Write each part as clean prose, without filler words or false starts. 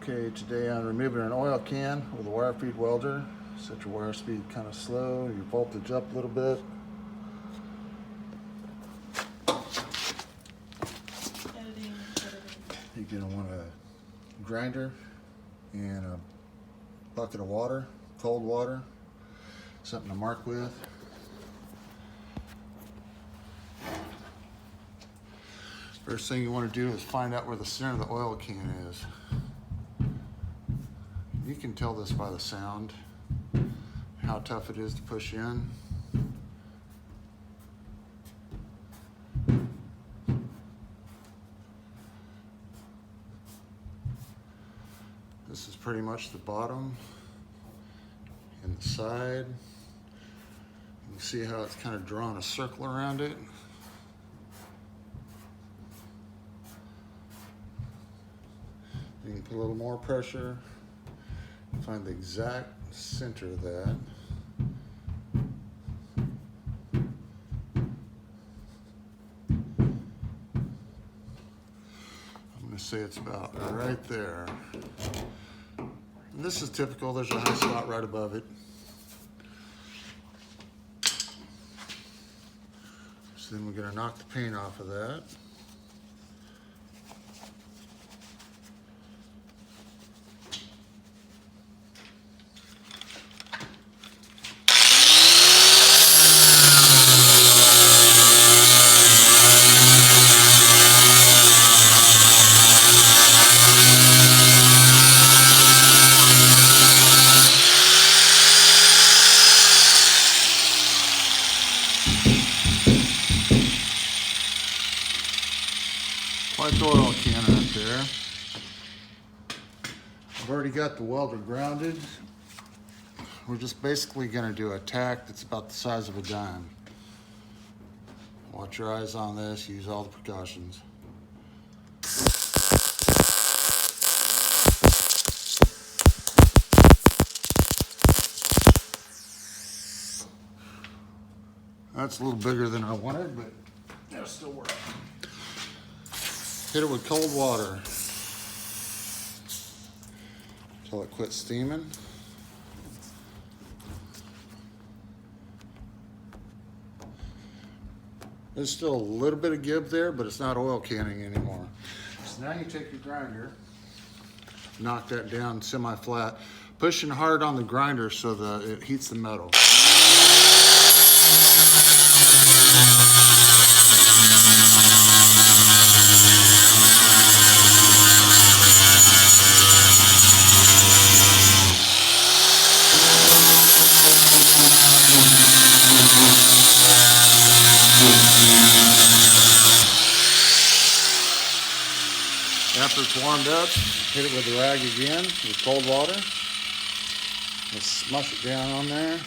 Okay, today I'm removing an oil can with a wire feed welder. Set your wire speed kind of slow, your voltage up a little bit. You're going to want a grinder and a bucket of water, cold water, something to mark with. First thing you want to do is find out where the center of the oil can is. You can tell this by the sound, how tough it is to push in. This is pretty much the bottom and the side. You can see how it's kind of drawn a circle around it. You can put a little more pressure, find the exact center of that. I'm going to say it's about right there. And this is typical, there's a high spot right above it. So then we're going to knock the paint off of that. Quite the oil can right there. I've already got the welder grounded. We're just basically going to do a tack that's about the size of a dime. Watch your eyes on this, use all the precautions. That's a little bigger than I wanted, but it'll still work. Hit it with cold water until it quits steaming. There's still a little bit of give there, but it's not oil canning anymore. So now you take your grinder, knock that down semi-flat, pushing hard on the grinder so that it heats the metal. After it's warmed up, hit it with a rag again with cold water. Just smush it down on there.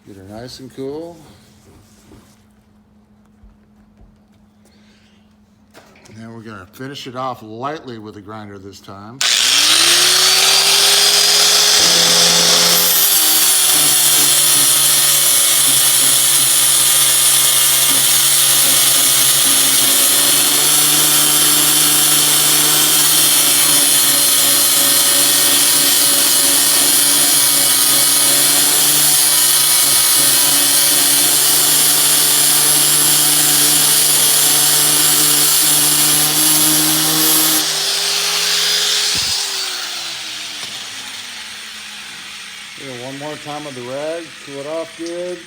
Get her nice and cool. And then we're going to finish it off lightly with a grinder this time. One more time with the rag, cool it off good.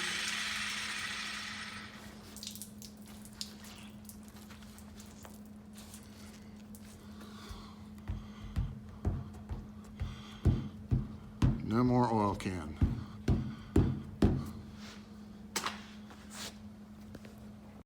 No more oil can.